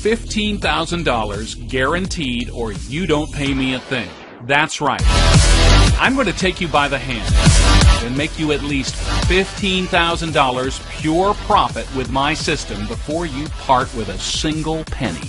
$15,000 guaranteed, or you don't pay me a thing. That's right. I'm going to take you by the hand and make you at least $15,000 pure profit with my system before you part with a single penny.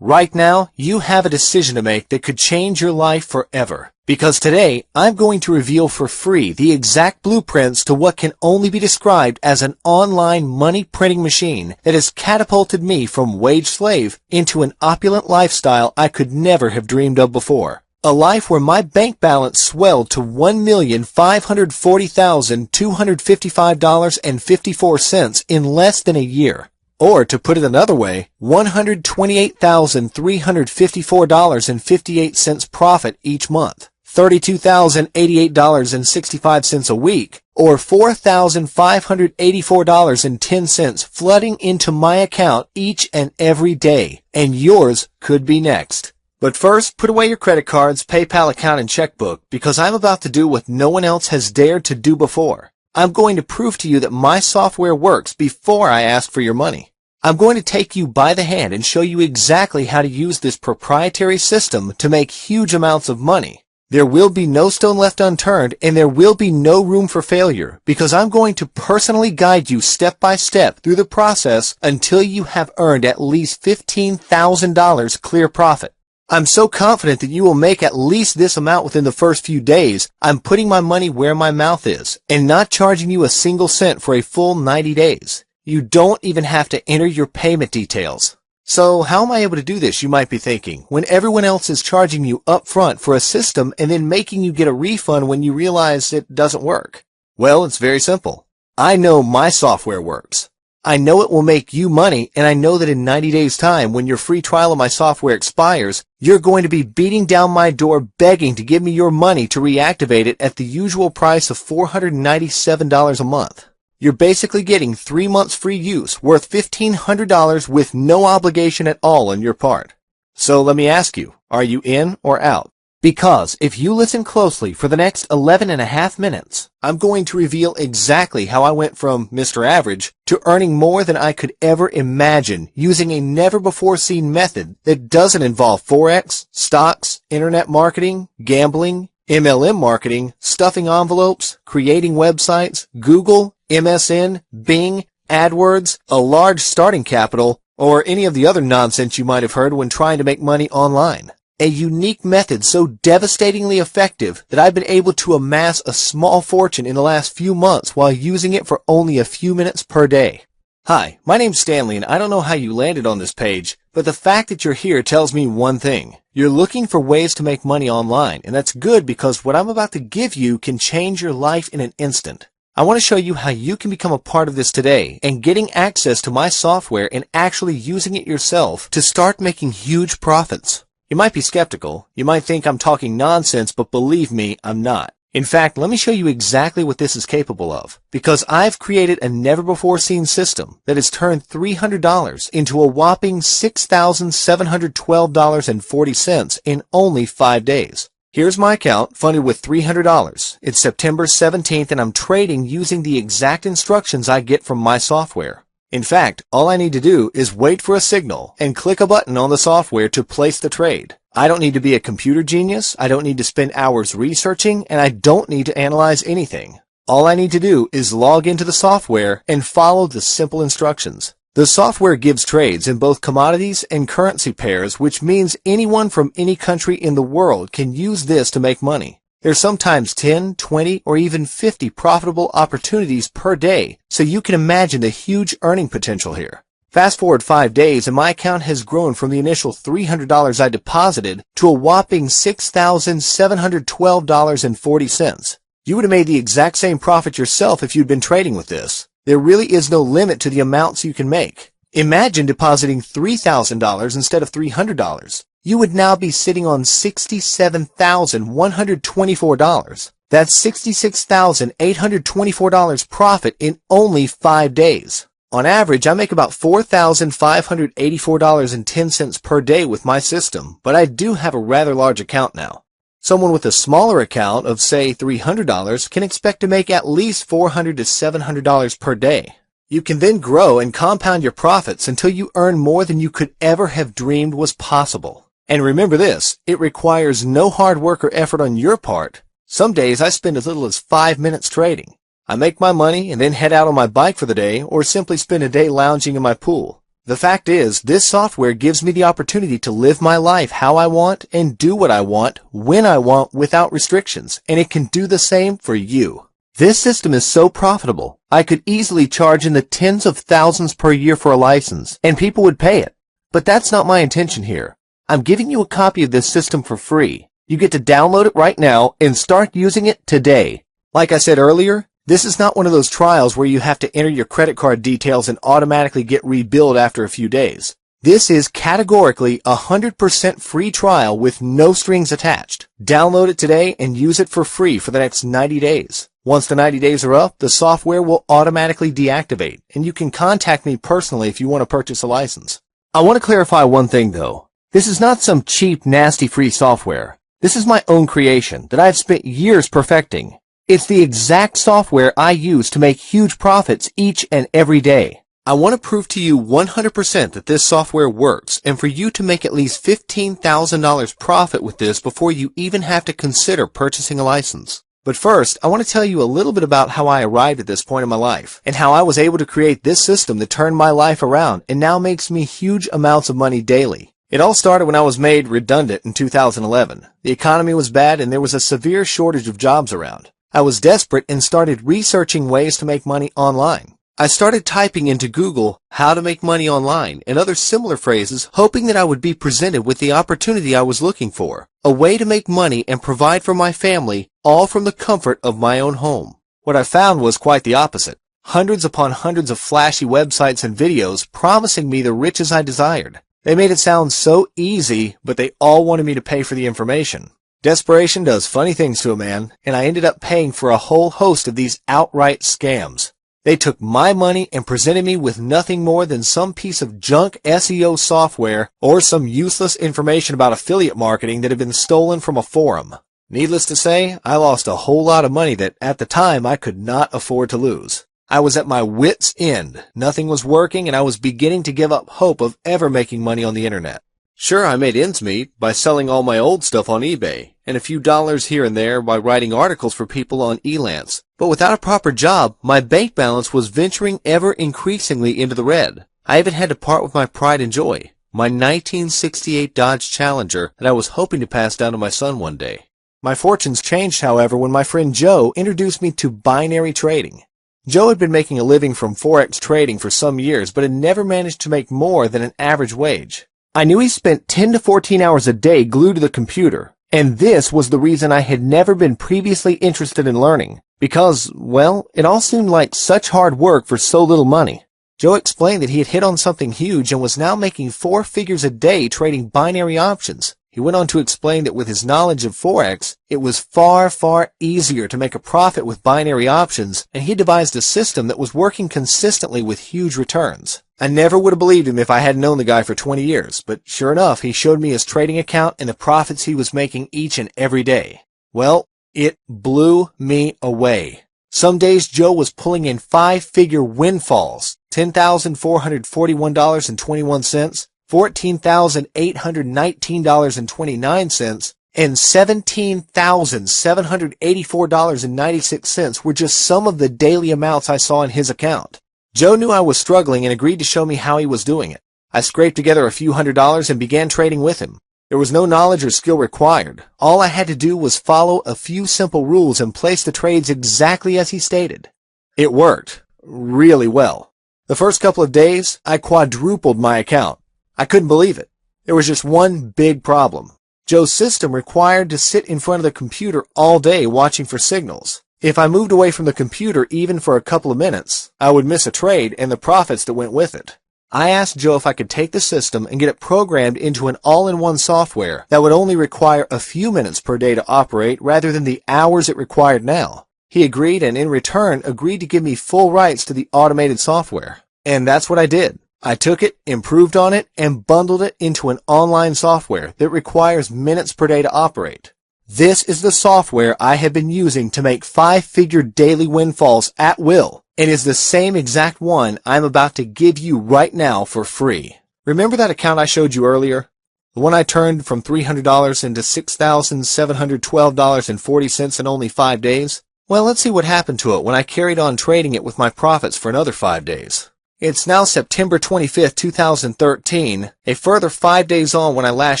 Right now, you have a decision to make that could change your life forever. Because today, I'm going to reveal for free the exact blueprints to what can only be described as an online money printing machine that has catapulted me from wage slave into an opulent lifestyle I could never have dreamed of before. A life where my bank balance swelled to $1,540,255.54 in less than a year. Or, to put it another way, $128,354.58 profit each month, $32,088.65 a week, or $4,584.10 flooding into my account each and every day, and yours could be next. But first, put away your credit cards, PayPal account, and checkbook, because I'm about to do what no one else has dared to do before. I'm going to prove to you that my software works before I ask for your money. I'm going to take you by the hand and show you exactly how to use this proprietary system to make huge amounts of money. There will be no stone left unturned, and there will be no room for failure, because I'm going to personally guide you step by step through the process until you have earned at least $15,000 clear profit. I'm so confident that you will make at least this amount within the first few days, I'm putting my money where my mouth is, and not charging you a single cent for a full 90 days. You don't even have to enter your payment details. So how am I able to do this, you might be thinking, when everyone else is charging you up front for a system and then making you get a refund when you realize it doesn't work? Well, it's very simple. I know my software works. I know it will make you money, and I know that in 90 days' time, when your free trial of my software expires, you're going to be beating down my door begging to give me your money to reactivate it at the usual price of $497 a month. You're basically getting 3 months free use worth $1,500 with no obligation at all on your part. So let me ask you, are you in or out? Because if you listen closely for the next 11 and a half minutes, I'm going to reveal exactly how I went from Mr. Average to earning more than I could ever imagine using a never-before-seen method that doesn't involve Forex, stocks, internet marketing, gambling, MLM marketing, stuffing envelopes, creating websites, Google, MSN, Bing, AdWords, a large starting capital, or any of the other nonsense you might have heard when trying to make money online. A unique method so devastatingly effective that I've been able to amass a small fortune in the last few months while using it for only a few minutes per day. Hi, my name's Stanley, and I don't know how you landed on this page, but the fact that you're here tells me one thing. You're looking for ways to make money online, and that's good because what I'm about to give you can change your life in an instant. I want to show you how you can become a part of this today and getting access to my software and actually using it yourself to start making huge profits. You might be skeptical. You might think I'm talking nonsense, but believe me, I'm not. In fact, let me show you exactly what this is capable of, because I've created a never-before-seen system that has turned $300 into a whopping $6,712.40 in only 5 days. Here's my account funded with $300. It's September 17th, and I'm trading using the exact instructions I get from my software. In fact, all I need to do is wait for a signal and click a button on the software to place the trade. I don't need to be a computer genius, I don't need to spend hours researching, and I don't need to analyze anything. All I need to do is log into the software and follow the simple instructions. The software gives trades in both commodities and currency pairs, which means anyone from any country in the world can use this to make money. There's sometimes 10, 20, or even 50 profitable opportunities per day, so you can imagine the huge earning potential here. Fast forward 5 days and my account has grown from the initial $300 I deposited to a whopping $6,712.40. You would have made the exact same profit yourself if you'd been trading with this. There really is no limit to the amounts you can make. Imagine depositing $3,000 instead of $300. You would now be sitting on $67,124. That's $66,824 profit in only 5 days. On average, I make about $4,584.10 per day with my system, but I do have a rather large account now. Someone with a smaller account of, say, $300 can expect to make at least $400 to $700 per day. You can then grow and compound your profits until you earn more than you could ever have dreamed was possible. And remember this, it requires no hard work or effort on your part. Some days I spend as little as 5 minutes trading. I make my money and then head out on my bike for the day or simply spend a day lounging in my pool. The fact is, this software gives me the opportunity to live my life how I want and do what I want, when I want, without restrictions, and it can do the same for you. This system is so profitable, I could easily charge in the tens of thousands per year for a license, and people would pay it. But that's not my intention here. I'm giving you a copy of this system for free. You get to download it right now and start using it today. Like I said earlier, this is not one of those trials where you have to enter your credit card details and automatically get rebilled after a few days. This is categorically a 100% free trial with no strings attached. Download it today and use it for free for the next 90 days. Once the 90 days are up, the software will automatically deactivate, and you can contact me personally if you want to purchase a license. I want to clarify one thing though. This is not some cheap, nasty free software. This is my own creation that I've spent years perfecting. It's the exact software I use to make huge profits each and every day. I want to prove to you 100% that this software works and for you to make at least $15,000 profit with this before you even have to consider purchasing a license. But first, I want to tell you a little bit about how I arrived at this point in my life and how I was able to create this system that turned my life around and now makes me huge amounts of money daily. It all started when I was made redundant in 2011. The economy was bad and there was a severe shortage of jobs around. I was desperate and started researching ways to make money online. I started typing into Google how to make money online and other similar phrases, hoping that I would be presented with the opportunity I was looking for, a way to make money and provide for my family, all from the comfort of my own home. What I found was quite the opposite. Hundreds upon hundreds of flashy websites and videos promising me the riches I desired. They made it sound so easy, but they all wanted me to pay for the information. Desperation does funny things to a man, and I ended up paying for a whole host of these outright scams. They took my money and presented me with nothing more than some piece of junk SEO software or some useless information about affiliate marketing that had been stolen from a forum. Needless to say, I lost a whole lot of money that at the time I could not afford to lose. I was at my wit's end. Nothing was working and I was beginning to give up hope of ever making money on the internet. Sure, I made ends meet by selling all my old stuff on eBay and a few dollars here and there by writing articles for people on Elance. But without a proper job, my bank balance was venturing ever increasingly into the red. I even had to part with my pride and joy, my 1968 Dodge Challenger that I was hoping to pass down to my son one day. My fortunes changed, however, when my friend Joe introduced me to binary trading. Joe had been making a living from Forex trading for some years, but had never managed to make more than an average wage. I knew he spent 10 to 14 hours a day glued to the computer, and this was the reason I had never been previously interested in learning, because, well, it all seemed like such hard work for so little money. Joe explained that he had hit on something huge and was now making 4 figures a day trading binary options. He went on to explain that with his knowledge of Forex, it was far, far easier to make a profit with binary options, and he devised a system that was working consistently with huge returns. I never would have believed him if I had known the guy for 20 years, but sure enough, he showed me his trading account and the profits he was making each and every day. Well, it blew me away. Some days Joe was pulling in 5-figure windfalls, $10,441.21, $14,819.29, and $17,784.96 were just some of the daily amounts I saw in his account. Joe knew I was struggling and agreed to show me how he was doing it. I scraped together a few $100s and began trading with him. There was no knowledge or skill required. All I had to do was follow a few simple rules and place the trades exactly as he stated. It worked really well. The first couple of days, I quadrupled my account. I couldn't believe it. There was just one big problem. Joe's system required to sit in front of the computer all day watching for signals. If I moved away from the computer even for a couple of minutes, I would miss a trade and the profits that went with it. I asked Joe if I could take the system and get it programmed into an all-in-one software that would only require a few minutes per day to operate rather than the hours it required now. He agreed and in return agreed to give me full rights to the automated software. And that's what I did. I took it, improved on it, and bundled it into an online software that requires minutes per day to operate. This is the software I have been using to make 5-figure daily windfalls at will and is the same exact one I'm about to give you right now for free. Remember that account I showed you earlier? The one I turned from $300 into $6,712.40 in only 5 days? Well, let's see what happened to it when I carried on trading it with my profits for another 5 days. It's now September 25th, 2013, a further 5 days on when I last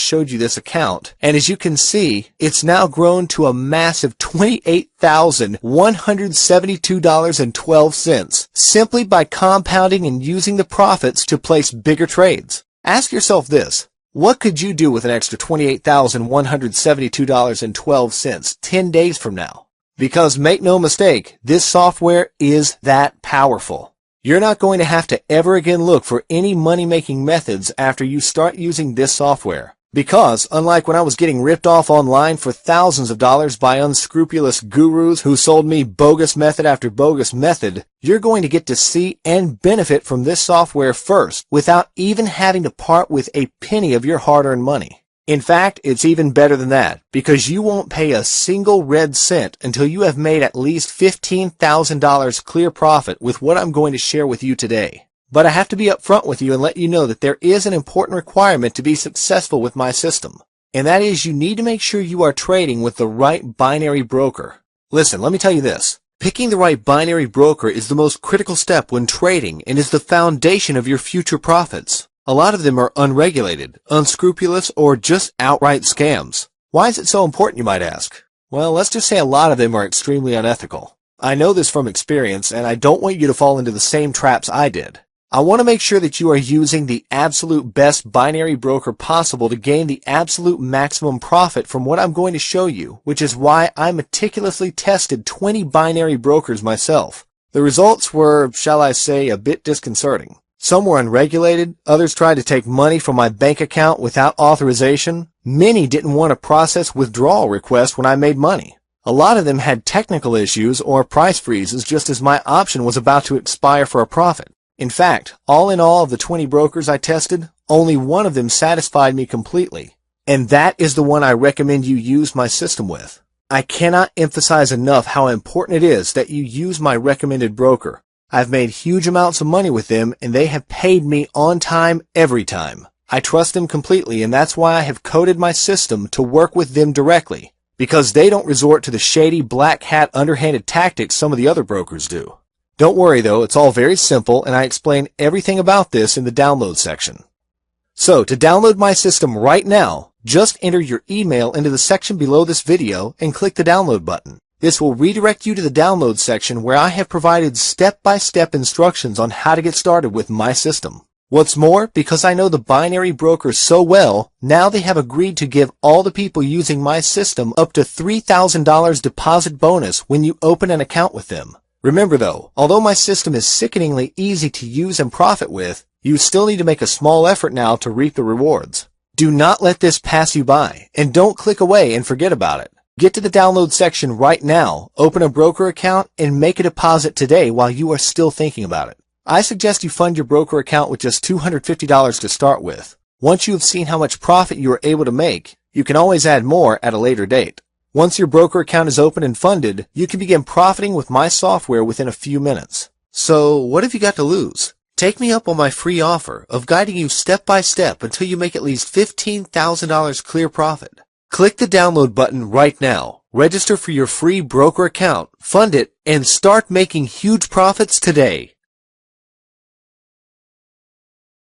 showed you this account, and as you can see, it's now grown to a massive $28,172.12 simply by compounding and using the profits to place bigger trades. Ask yourself this: what could you do with an extra $28,172.12 10 days from now? Because make no mistake, this software is that powerful. You're not going to have to ever again look for any money-making methods after you start using this software. Because, unlike when I was getting ripped off online for thousands of dollars by unscrupulous gurus who sold me bogus method after bogus method, you're going to get to see and benefit from this software first without even having to part with a penny of your hard-earned money. In fact, it's even better than that, because you won't pay a single red cent until you have made at least $15,000 clear profit with what I'm going to share with you today. But I have to be upfront with you and let you know that there is an important requirement to be successful with my system, and that is you need to make sure you are trading with the right binary broker. Listen, let me tell you this. Picking the right binary broker is the most critical step when trading and is the foundation of your future profits. A lot of them are unregulated, unscrupulous, or just outright scams. Why is it so important, you might ask? Well, let's just say a lot of them are extremely unethical. I know this from experience, and I don't want you to fall into the same traps I did. I want to make sure that you are using the absolute best binary broker possible to gain the absolute maximum profit from what I'm going to show you, which is why I meticulously tested 20 binary brokers myself. The results were, shall I say, a bit disconcerting. Some were unregulated, others tried to take money from my bank account without authorization. Many didn't want to process withdrawal requests when I made money. A lot of them had technical issues or price freezes just as my option was about to expire for a profit. In fact, all in all of the 20 brokers I tested, only one of them satisfied me completely. And that is the one I recommend you use my system with. I cannot emphasize enough how important it is that you use my recommended broker. I've made huge amounts of money with them, and they have paid me on time every time. I trust them completely, and that's why I have coded my system to work with them directly, because they don't resort to the shady black hat underhanded tactics some of the other brokers do. Don't worry though, it's all very simple, and I explain everything about this in the download section. So, to download my system right now, just enter your email into the section below this video and click the download button. This will redirect you to the download section where I have provided step-by-step instructions on how to get started with my system. What's more, because I know the binary brokers so well, now they have agreed to give all the people using my system up to $3,000 deposit bonus when you open an account with them. Remember though, although my system is sickeningly easy to use and profit with, you still need to make a small effort now to reap the rewards. Do not let this pass you by, and don't click away and forget about it. Get to the download section right now, open a broker account, and make a deposit today while you are still thinking about it. I suggest you fund your broker account with just $250 to start with. Once you have seen how much profit you are able to make, you can always add more at a later date. Once your broker account is open and funded, you can begin profiting with my software within a few minutes. So, what have you got to lose? Take me up on my free offer of guiding you step by step until you make at least $15,000 clear profit. Click the download button right now, register for your free broker account, fund it, and start making huge profits today.